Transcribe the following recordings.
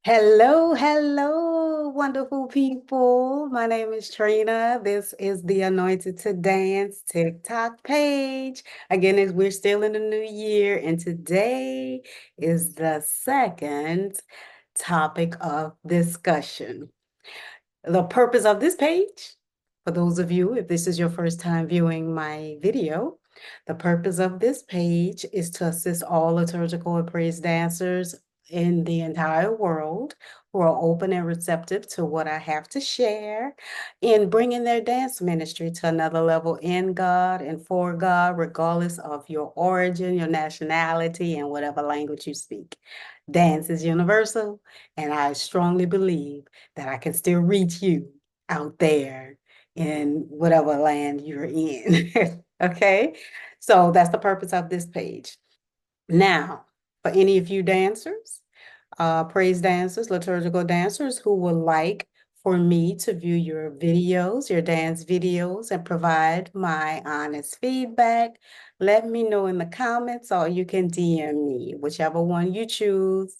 Hello, hello, wonderful people. My name is Trina. This is the Anointed to Dance TikTok page. Again, as we're still in the new year, and today is the second topic of discussion. The purpose of this page, for those of you, if this is your first time viewing my video, the purpose of this page is to assist all liturgical and praise dancers in the entire world who are open and receptive to what I have to share in bringing their dance ministry to another level in God and for God, regardless of your origin, your nationality, and whatever language you speak. Dance is universal, and I strongly believe that I can still reach you out there in whatever land you're in. Okay, so that's the purpose of this page. Now, for any of you dancers, praise dancers, liturgical dancers who would like for me to view your videos, your dance videos, and provide my honest feedback, let me know in the comments or you can DM me, whichever one you choose.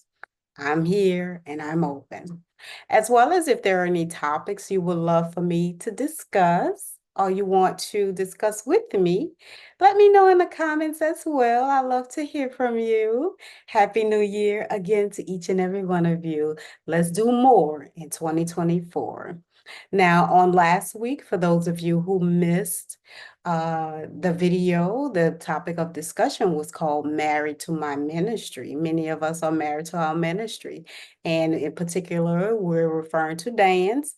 I'm here and I'm open. As well as if there are any topics you would love for me to discuss or you want to discuss with me, let me know in the comments as well. I love to hear from you. Happy New Year again to each and every one of you. Let's do more in 2024. Now, on last week, for those of you who missed the video, the topic of discussion was called Married to My Ministry. Many of us are married to our ministry. And in particular, we're referring to dance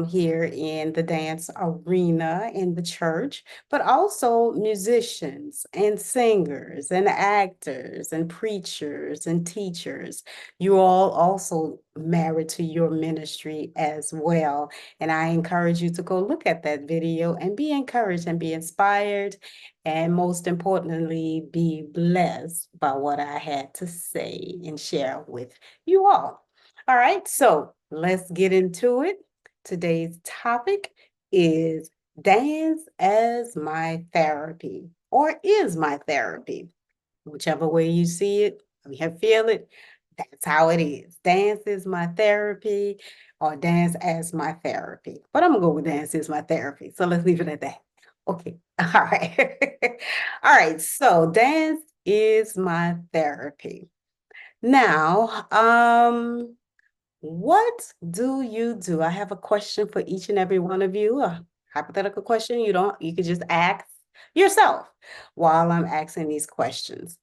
here in the dance arena in the church, but also musicians and singers and actors and preachers and teachers. You all also married to your ministry as well. And I encourage you to go look at that video and be encouraged and be inspired. And most importantly, be blessed by what I had to say and share with you all. All right, so let's get into it. Today's topic is dance as my therapy or is my therapy, whichever way you see it, you feel it, that's how it is. Dance is my therapy or dance as my therapy. But I'm gonna go with dance is my therapy. So let's leave it at that. Okay. All right. All right. So dance is my therapy. Now, what do you do? I have a question for each and every one of you, a hypothetical question. You could just ask yourself while I'm asking these questions.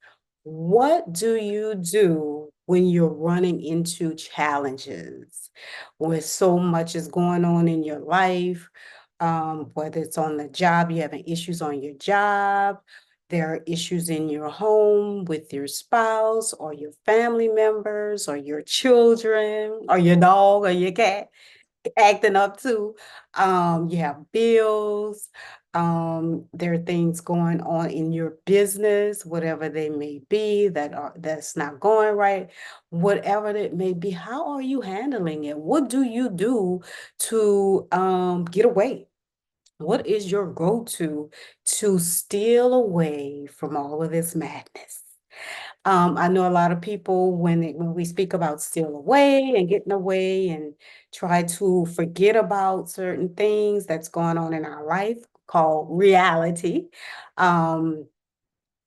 What do you do when you're running into challenges, when so much is going on in your life, whether it's on the job, you're having issues on your job, there are issues in your home with your spouse or your family members or your children or your dog or your cat acting up too. You have bills. There are things going on in your business, whatever they may be, that's not going right, whatever it may be. How are you handling it? What do you do to get away? What is your go-to to steal away from all of this madness? I know a lot of people when we speak about steal away and getting away and try to forget about certain things that's going on in our life called reality. Um,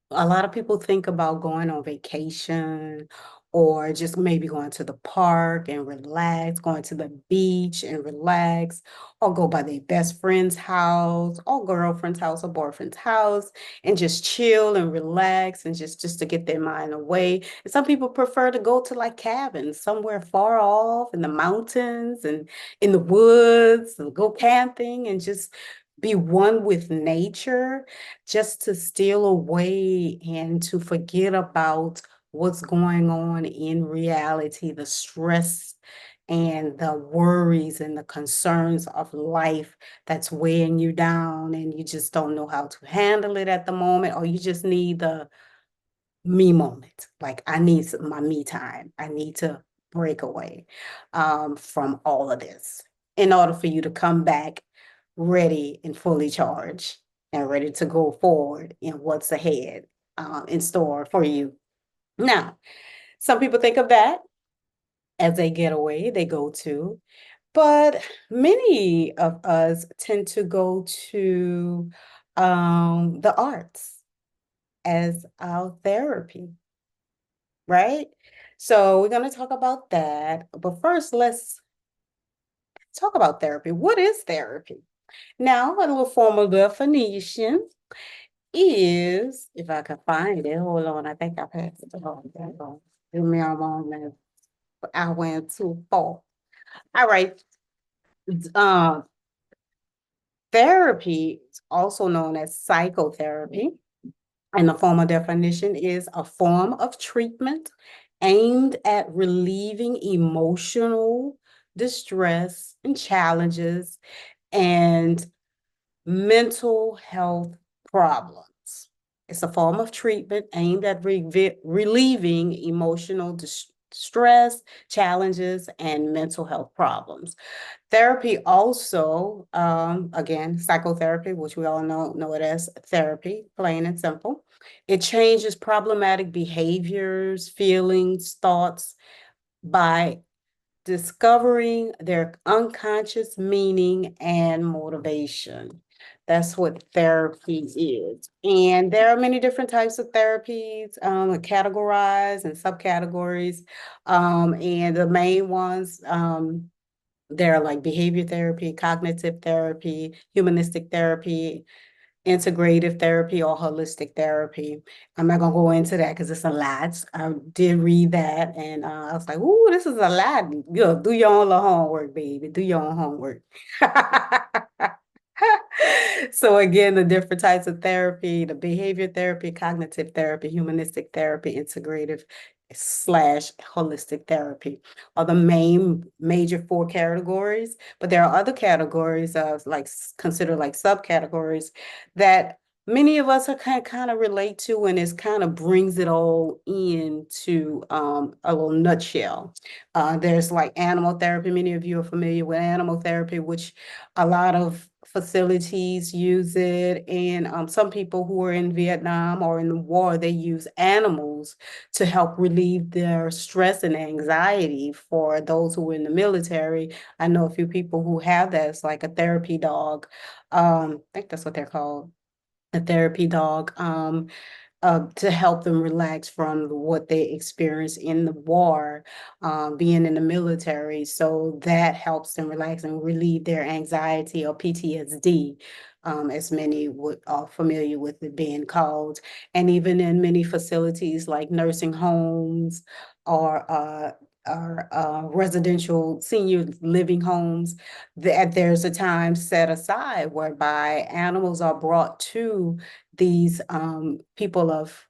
a lot of people think about going on vacation or just maybe going to the park and relax, going to the beach and relax, or go by their best friend's house or girlfriend's house or boyfriend's house and just chill and relax and just to get their mind away. And some people prefer to go to like cabins somewhere far off in the mountains and in the woods and go camping and just be one with nature just to steal away and to forget about what's going on in reality, the stress and the worries and the concerns of life that's weighing you down and you just don't know how to handle it at the moment, or you just need the me moment. Like I need my me time. I need to break away from all of this in order for you to come back ready and fully charged and ready to go forward in what's ahead in store for you. Now, some people think of that as a getaway they go to. But many of us tend to go to the arts as our therapy, right? So we're going to talk about that. But first, let's talk about therapy. What is therapy? Now, a little formal definition is, if I can find it, hold on, I think I passed it. Hold on. Give me a moment. I went too far. All right. Uh, Therapy is also known as psychotherapy, and the formal definition is a form of treatment aimed at relieving emotional distress and challenges and mental health problems. It's a form of treatment aimed at relieving emotional distress, challenges, and mental health problems. Therapy also, again, psychotherapy, which we all know it as therapy, plain and simple. It changes problematic behaviors, feelings, thoughts by discovering their unconscious meaning and motivation. That's what therapy is. And there are many different types of therapies, categorized and subcategories. And the main ones, there are like behavior therapy, cognitive therapy, humanistic therapy, integrative therapy, or holistic therapy. I'm not gonna go into that because it's a lot. I did read that and I was like, "Ooh, this is a lot." You do your own little homework, baby. Do your own homework. So again, the different types of therapy, the behavior therapy, cognitive therapy, humanistic therapy, integrative slash holistic therapy are the main major four categories, but there are other categories of like considered like subcategories that many of us are kind of relate to, and it kind of brings it all into a little nutshell. There's like animal therapy. Many of you are familiar with animal therapy, which a lot of facilities use it. And some people who are in Vietnam or in the war, they use animals to help relieve their stress and anxiety. For those who are in the military, I know a few people who have that. It's like a therapy dog. I think that's what they're called, a therapy dog. To help them relax from what they experienced in the war, being in the military. So that helps them relax and relieve their anxiety or PTSD, as many would are familiar with it being called. And even in many facilities like nursing homes or residential senior living homes, that there's a time set aside whereby animals are brought to these people of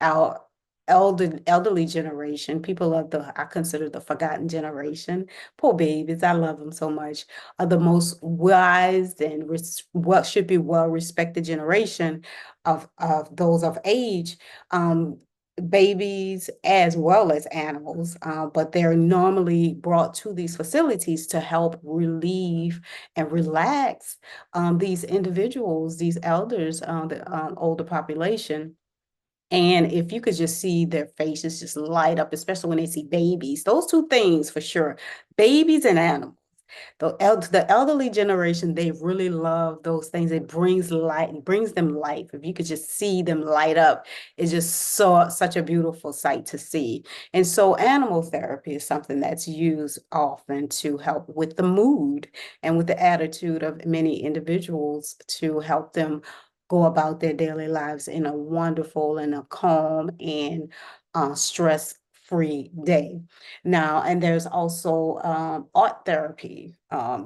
our elderly generation, people of the I consider the forgotten generation. Poor babies, I love them so much. Are the most wise and what should be well respected generation of those of age. Babies as well as animals, but they're normally brought to these facilities to help relieve and relax these individuals, these elders, the older population. And if you could just see their faces just light up, especially when they see babies, those two things for sure, babies and animals. The elderly generation, they really love those things. It brings light, it brings them life. If you could just see them light up, it's just such a beautiful sight to see. And so animal therapy is something that's used often to help with the mood and with the attitude of many individuals to help them go about their daily lives in a wonderful and a calm and stress-free day. Now, and there's also art therapy,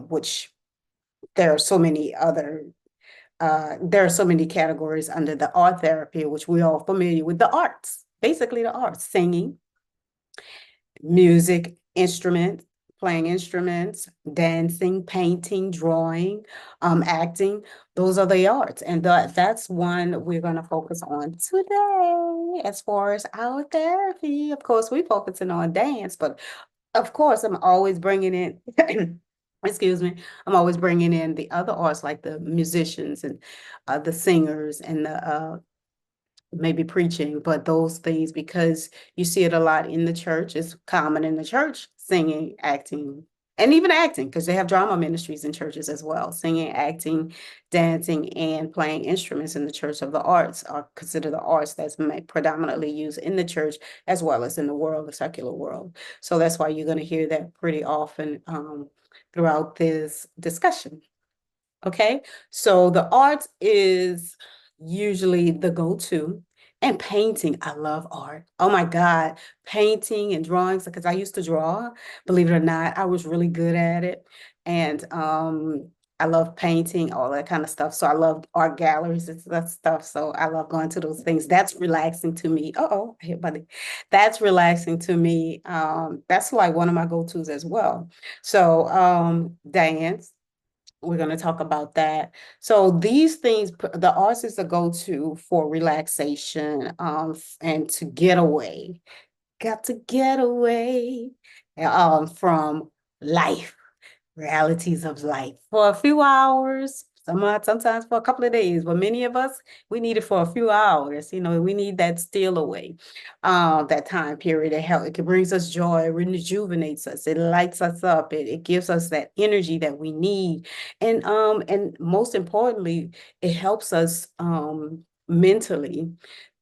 which there are so many other, there are so many categories under the art therapy, which we're all familiar with the arts, basically the arts, singing, music, instruments, playing instruments, dancing, painting, drawing, acting. Those are the arts. And that's one we're going to focus on today as far as our therapy. Of course, we're focusing on dance, but of course, I'm always bringing in, excuse me, I'm always bringing in the other arts like the musicians and the singers and maybe preaching, but those things, because you see it a lot in the church, it's common in the church, singing, acting, and even acting, because they have drama ministries in churches as well. Singing, acting, dancing, and playing instruments in the church of the arts are considered the arts that's predominantly used in the church as well as in the world, the secular world. So that's why you're going to hear that pretty often throughout this discussion. Okay, so the art is usually the go-to. And painting, I love art. Oh my God, painting and drawings, because I used to draw, believe it or not, I was really good at it. And I love painting, all that kind of stuff. So I love art galleries and that stuff. So I love going to those things. That's relaxing to me. Uh-oh, I hit my. That's relaxing to me. That's like one of my go-tos as well. So dance, we're going to talk about that. So these things, the arts is a go-to for relaxation, and to get away. Got to get away, from life, realities of life for a few hours, sometimes for a couple of days, but many of us, we need it for a few hours. We need that steal away, that time period. It brings us joy, it rejuvenates us, it lights us up, it gives us that energy that we need. And most importantly, it helps us mentally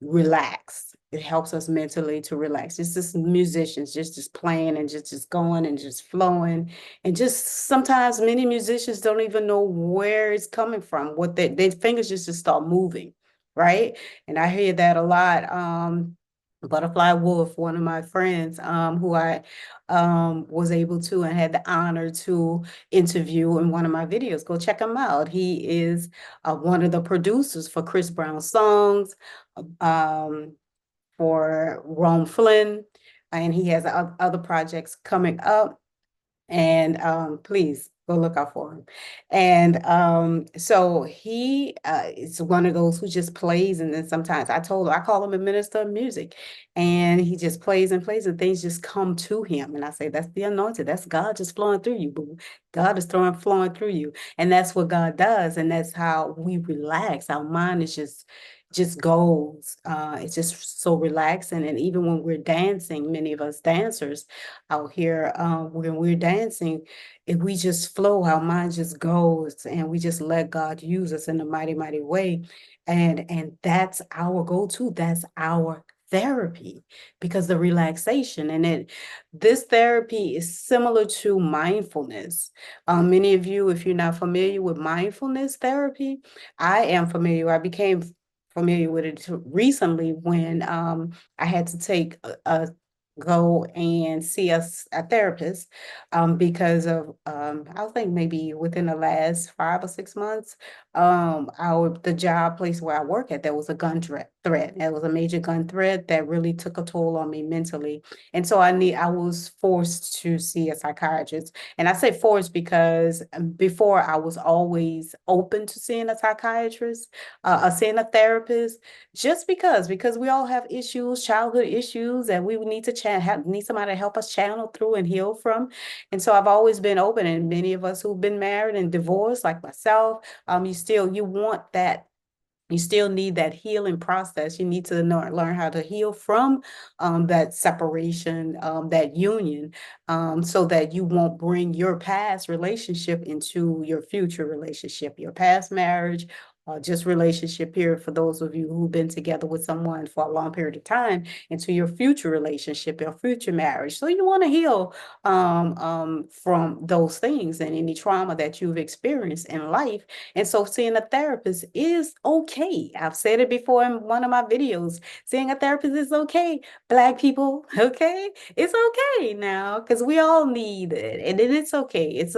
relax. It helps us mentally to relax. It's just musicians just playing and just going and just flowing. And just sometimes many musicians don't even know where it's coming from, what their fingers just start moving, right? And I hear that a lot. Butterfly Wolf, one of my friends, who I was able to and had the honor to interview in one of my videos. Go check him out. He is one of the producers for Chris Brown's songs, um, for Rome Flynn, and he has other projects coming up. And please go look out for him. And so he is one of those who just plays, and then sometimes I call him a minister of music, and he just plays and plays, and things just come to him. And I say, that's the anointing. That's God just flowing through you, boo. God is flowing through you. And that's what God does. And that's how we relax. Our mind is just goes. It's just so relaxing. And even when we're dancing, many of us dancers out here, when we're dancing, if we just flow, our mind just goes, and we just let God use us in a mighty, mighty way. And that's our go-to. That's our therapy, because the relaxation and this therapy is similar to mindfulness. Many of you, if you're not familiar with mindfulness therapy, I am familiar. I became familiar with it recently when I had to take a go and see a therapist, because of I think maybe within the last 5 or 6 months, the job place where I work at, there was a gun threat. There was a major gun threat that really took a toll on me mentally. And so I was forced to see a psychiatrist. And I say forced because before I was always open to seeing a psychiatrist, seeing a therapist, just because we all have issues, childhood issues, that we need to need somebody to help us channel through and heal from. And so I've always been open. And many of us who've been married and divorced, like myself, you want that. You still need that healing process. You need to learn how to heal from that separation, that union, so that you won't bring your past relationship into your future relationship, your past marriage, just relationship period, for those of you who've been together with someone for a long period of time, into your future relationship, your future marriage. So you want to heal from those things and any trauma that you've experienced in life. And so seeing a therapist is okay. I've said it before in one of my videos. Seeing a therapist is okay. Black people, okay? It's okay now, because we all need it. And it's okay. It's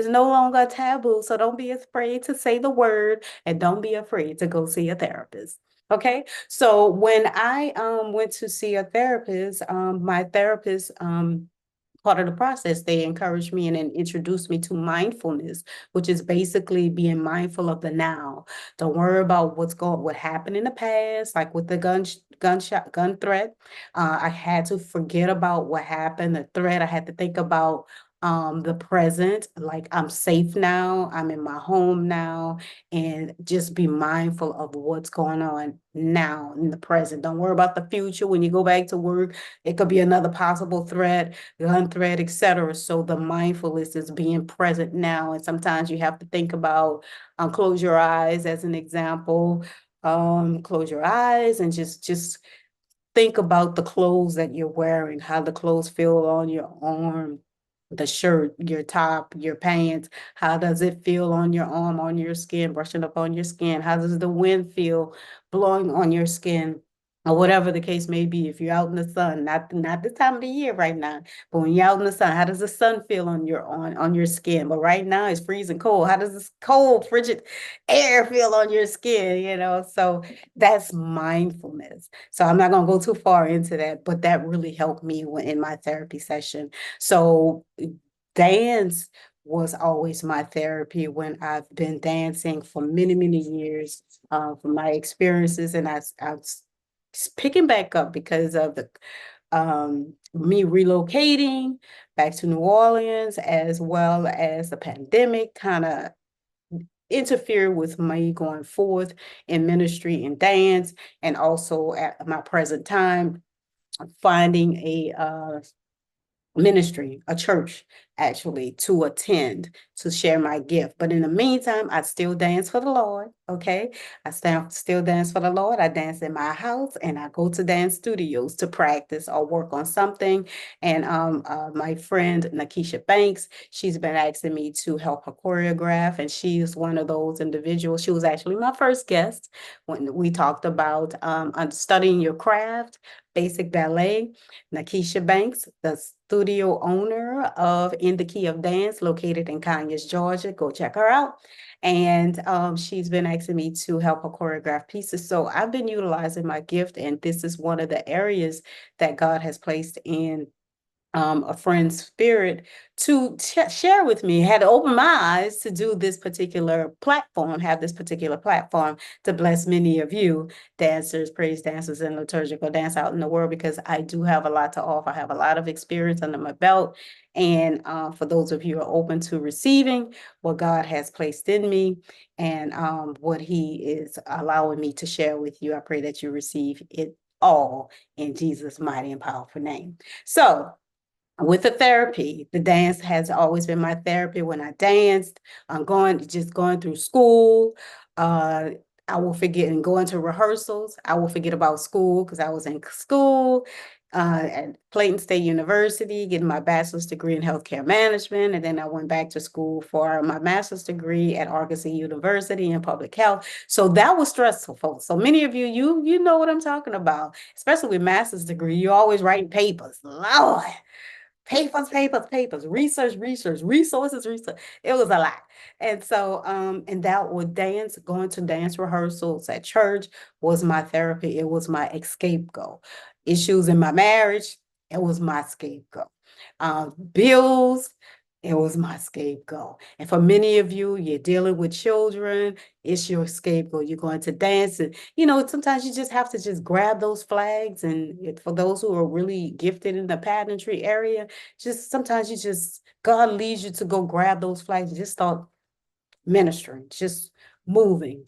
no longer a taboo. So don't be afraid to say the word, and don't be afraid to go see a therapist. Okay. So when I went to see a therapist, my therapist, part of the process, they encouraged me and then introduced me to mindfulness, which is basically being mindful of the now. Don't worry about what happened in the past, like with the gun threat. I had to forget about what happened, the threat. I had to think about the present, like I'm safe now, I'm in my home now, and just be mindful of what's going on now in the present. Don't worry about the future. When you go back to work, it could be another possible threat, gun threat, etc. So the mindfulness is being present now. And sometimes you have to think about, close your eyes as an example. Close your eyes and just think about the clothes that you're wearing, how the clothes feel on your arm, the shirt, your top, your pants. How does it feel on your arm, on your skin, brushing up on your skin? How does the wind feel blowing on your skin? Or whatever the case may be, if you're out in the sun, not this time of the year right now, but when you're out in the sun, how does the sun feel on your skin? But right now it's freezing cold. How does this cold, frigid air feel on your skin? So that's mindfulness. So I'm not going to go too far into that, but that really helped me in my therapy session. So dance was always my therapy when I've been dancing for many, many years, from my experiences. And I was picking back up because of the me relocating back to New Orleans, as well as the pandemic kind of interfere with me going forth in ministry and dance, and also at my present time finding a ministry, a church actually, to attend to share my gift. But in the meantime, I still dance for the Lord. Okay. Still dance for the Lord. I dance in my house and I go to dance studios to practice or work on something. And my friend Nakisha Banks, she's been asking me to help her choreograph, and she's one of those individuals. She was actually my first guest when we talked about studying your craft, basic ballet. Nakisha Banks, the studio owner of In the Key of Dance, located in Conyers, Georgia. Go check her out. And she's been asking me to help her choreograph pieces. So I've been utilizing my gift, and this is one of the areas that God has placed in a friend's spirit to share with me, had to open my eyes to do this particular platform, have this particular platform to bless many of you dancers, praise dancers, and liturgical dance out in the world, because I do have a lot to offer. I have a lot of experience under my belt. And for those of you who are open to receiving what God has placed in me, and what He is allowing me to share with you, I pray that you receive it all in Jesus' mighty and powerful name. So, with the therapy, the dance has always been my therapy. When I danced, I'm going through school. Uh, I will forget and go into rehearsals. I will forget about school because I was in school at Clayton State University, getting my bachelor's degree in healthcare management. And then I went back to school for my master's degree at Argosy University in public health. So that was stressful, folks. So many of you, you know what I'm talking about, especially with master's degree. You're always writing papers. Lord. Papers, research, resources, research. It was a lot. And so, and that would going to dance rehearsals at church was my therapy. It was my scapegoat. Issues in my marriage, it was my scapegoat. Bills, it was my scapegoat. And for many of you, you're dealing with children, it's your scapegoat. You're going to dance, and sometimes you just have to just grab those flags. And for those who are really gifted in the pageantry area, just sometimes God leads you to go grab those flags and just start ministering, just moving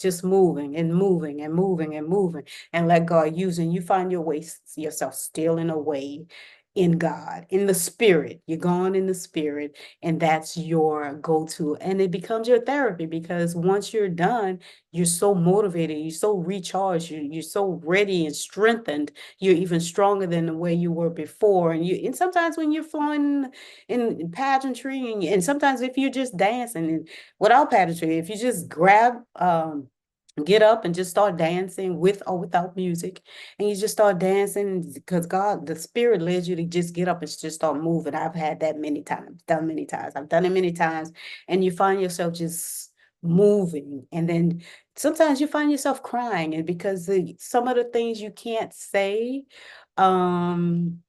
and moving and moving and moving, and let God use. And you find yourself still in a way in God, in the spirit. You're gone in the spirit, and that's your go-to. And it becomes your therapy, because once you're done, you're so motivated, you're so recharged, you're so ready and strengthened. You're even stronger than the way you were before. And sometimes when you're flowing in pageantry, and sometimes if you're just dancing and without pageantry, if you just get up and just start dancing with or without music, and you just start dancing because God, the spirit led you to just get up and just start moving. I've had that many times, I've done it many times, and you find yourself just moving. And then sometimes you find yourself crying, and because some of the things you can't say in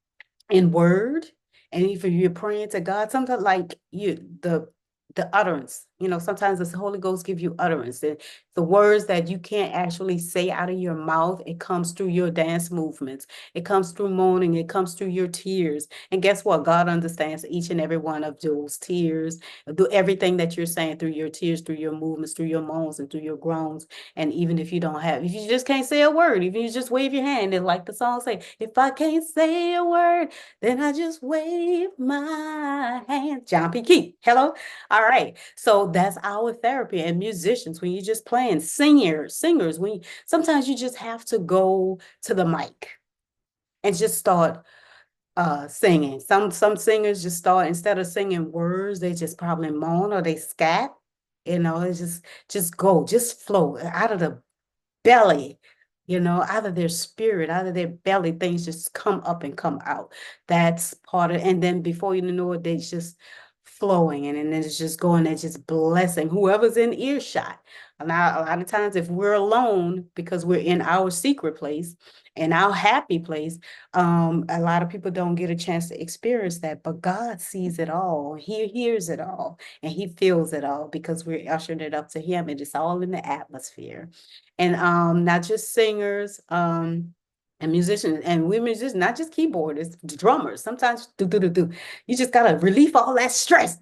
word, and if you're praying to God, sometimes like the the utterance. Sometimes the Holy Ghost give you utterance. The words that you can't actually say out of your mouth, it comes through your dance movements. It comes through moaning. It comes through your tears. And guess what? God understands each and every one of those tears. Do everything that you're saying through your tears, through your movements, through your moans, and through your groans. And even if you don't have, if you just can't say a word, if you just wave your hand, and like the song say, if I can't say a word, then I just wave my hand. John P. Key. Hello. All right. So that's our therapy. And musicians, when you're just playing, singers, sometimes you just have to go to the mic and just start singing. Some singers just start, instead of singing words, they just probably moan or they scat. It's just go, just flow out of the belly, out of their spirit, out of their belly, things just come up and come out. That's part of, and then before you know it, they just flowing, and then it's just going, they're just blessing whoever's in earshot. And now, a lot of times, if we're alone because we're in our secret place, in our happy place, a lot of people don't get a chance to experience that, but God sees it all. He hears it all, and he feels it all because we're ushering it up to him, and it's all in the atmosphere. And not just singers, and musicians, and we're musicians, not just keyboardists, drummers. Sometimes do do do do. You just gotta relieve all that stress.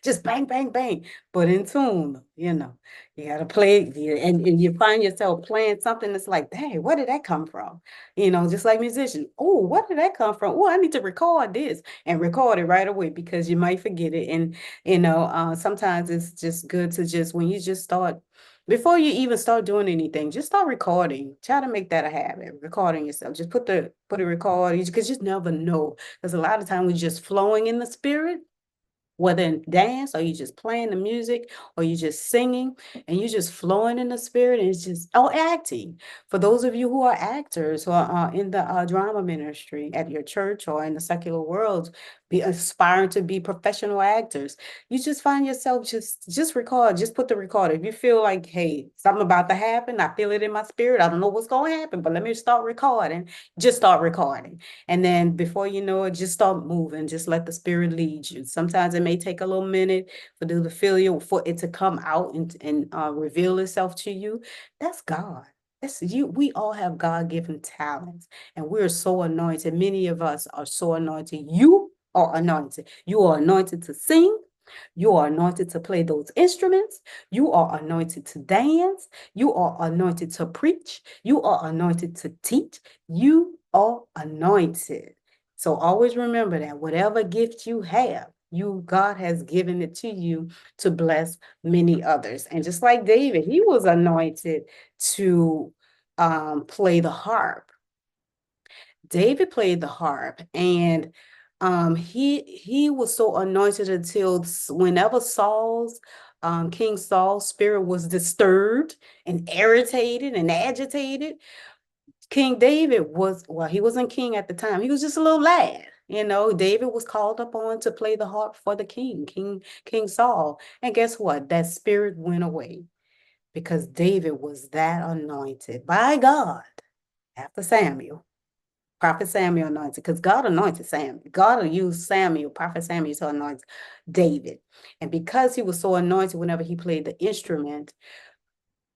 Just bang, bang, bang, but in tune, you got to play, and you find yourself playing something that's like, dang, where did that come from? Just like musician. Oh, where did that come from? Oh, I need to record this and record it right away because you might forget it. And, sometimes it's just good to just, when you just start, before you even start doing anything, just start recording. Try to make that a habit, recording yourself. Just put a record, because you just never know. Because a lot of times we're just flowing in the spirit, whether in dance or you just playing the music or you just singing, and you just flowing in the spirit, and it's just, oh, acting. For those of you who are actors, who are in the drama ministry at your church or in the secular world, be aspiring to be professional actors, you just find yourself just record, just put the recorder. If you feel like, hey, something about to happen, I feel it in my spirit, I don't know what's going to happen, but let me start recording. Just start recording. And then before you know it, just start moving. Just let the spirit lead you. Sometimes it may take a little minute for it to come out and reveal itself to you. That's God. That's you. We all have God-given talents, and we're so anointed. Many of us are so anointed. You are anointed. You are anointed to sing. You are anointed to play those instruments. You are anointed to dance. You are anointed to preach. You are anointed to teach. You are anointed. So always remember that whatever gift you have, God has given it to you to bless many others. And just like David, he was anointed to play the harp. David played the harp, and he was so anointed until whenever King Saul's spirit was disturbed and irritated and agitated, King David was, well, he wasn't king at the time. He was just a little lad. David was called upon to play the harp for the King Saul. And guess what? That spirit went away because David was that anointed by God after Samuel. Prophet Samuel anointed, because God anointed Samuel. God will use Prophet Samuel, to anoint David. And because he was so anointed, whenever he played the instrument,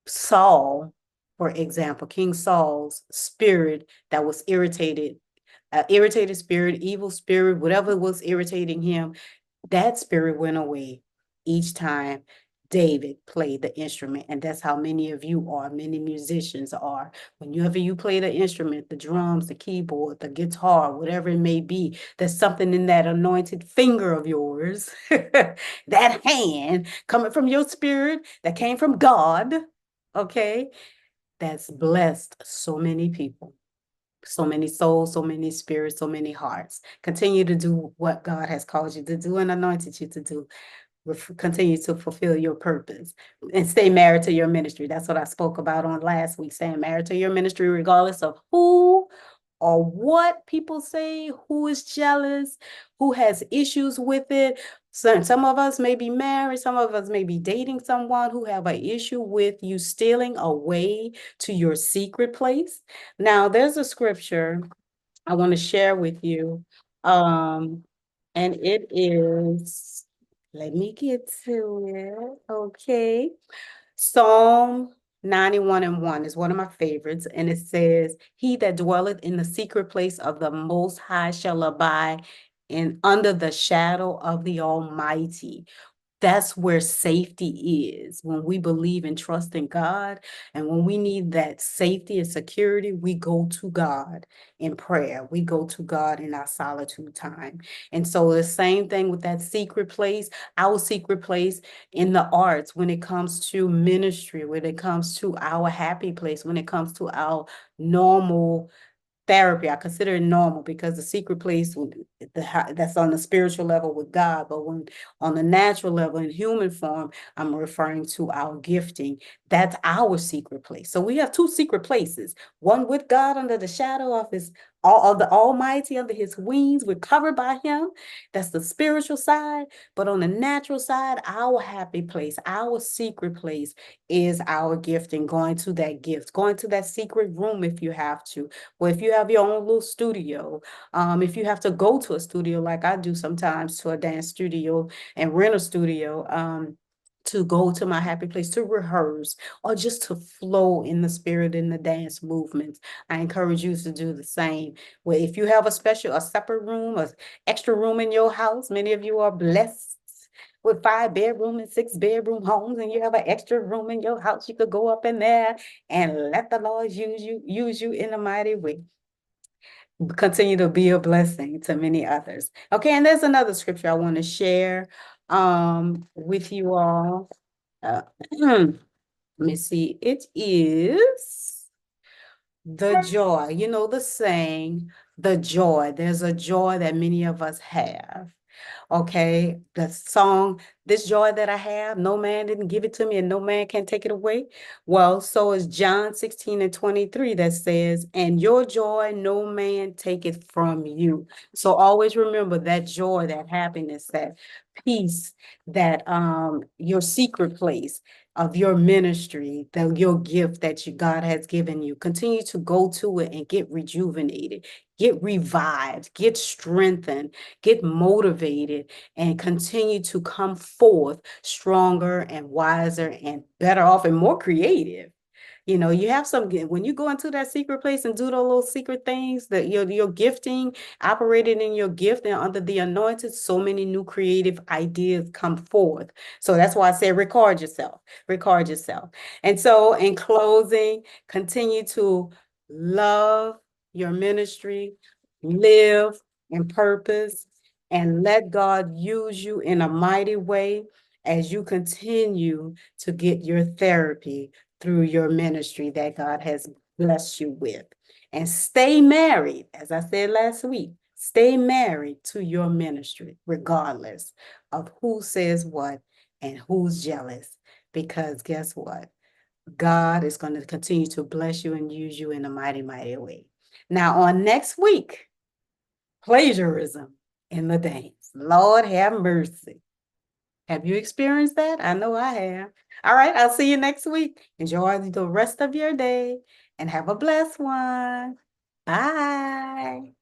Saul, for example, King Saul's spirit that was irritated spirit, evil spirit, whatever was irritating him, that spirit went away each time David played the instrument. And that's how many of you are, many musicians are. Whenever you play the instrument, the drums, the keyboard, the guitar, whatever it may be, there's something in that anointed finger of yours, that hand coming from your spirit that came from God, okay, that's blessed so many people. So many souls, so many spirits, so many hearts. Continue to do what God has called you to do and anointed you to do. Continue to fulfill your purpose and stay married to your ministry. That's what I spoke about on last week, staying married to your ministry, regardless of who or what people say, who is jealous, who has issues with it. Some of us may be married, some of us may be dating someone who have an issue with you stealing away to your secret place. Now, there's a scripture I want to share with you, and it is Let me get to it. Okay. Psalm 91:1 is one of my favorites, and it says, He that dwelleth in the secret place of the Most High shall abide in under the shadow of the Almighty. That's where safety is. When we believe and trust in God, and when we need that safety and security, we go to God in prayer. We go to God in our solitude time. And so the same thing with that secret place, our secret place in the arts, when it comes to ministry, when it comes to our happy place, when it comes to our normal therapy. I consider it normal because the secret place that's on the spiritual level with God, but when on the natural level in human form, I'm referring to our gifting. That's our secret place. So we have two secret places: one with God under the shadow of His all of the Almighty under His wings. We're covered by Him. That's the spiritual side. But on the natural side, our happy place, our secret place is our gifting. Going to that gift, going to that secret room if you have to, or if you have your own little studio, if you have to go to a studio like I do sometimes, to a dance studio and rent a studio, to go to my happy place to rehearse or just to flow in the spirit in the dance movements. I encourage you to do the same. Where if you have a separate room, a extra room in your house, many of you are blessed with 5 bedroom and 6 bedroom homes, and you have an extra room in your house, you could go up in there and let the Lord use you in a mighty way. Continue to be a blessing to many others. Okay, and there's another scripture I want to share with you all. Let me see. It is the joy. You know the saying, the joy. There's a joy that many of us have. Okay, the song, This Joy That I Have, no man didn't give it to me and no man can take it away. Well, so is John 16:23 that says, and your joy no man take it from you. So always remember that joy, that happiness, that peace, that your secret place of your ministry, your gift that God has given you. Continue to go to it and get rejuvenated, get revived, get strengthened, get motivated, and continue to come forth stronger and wiser and better off and more creative. You know, you have some, when you go into that secret place and do those little secret things, that your gifting, operating in your gift and under the anointed, so many new creative ideas come forth. So that's why I say record yourself, record yourself. And so in closing, continue to love your ministry, live in purpose, and let God use you in a mighty way as you continue to get your therapy through your ministry that God has blessed you with. And stay married, as I said last week, stay married to your ministry, regardless of who says what and who's jealous. Because guess what? God is going to continue to bless you and use you in a mighty, mighty way. Now, on next week, plagiarism in the dance. Lord have mercy. Have you experienced that? I know I have. All right, I'll see you next week. Enjoy the rest of your day and have a blessed one. Bye.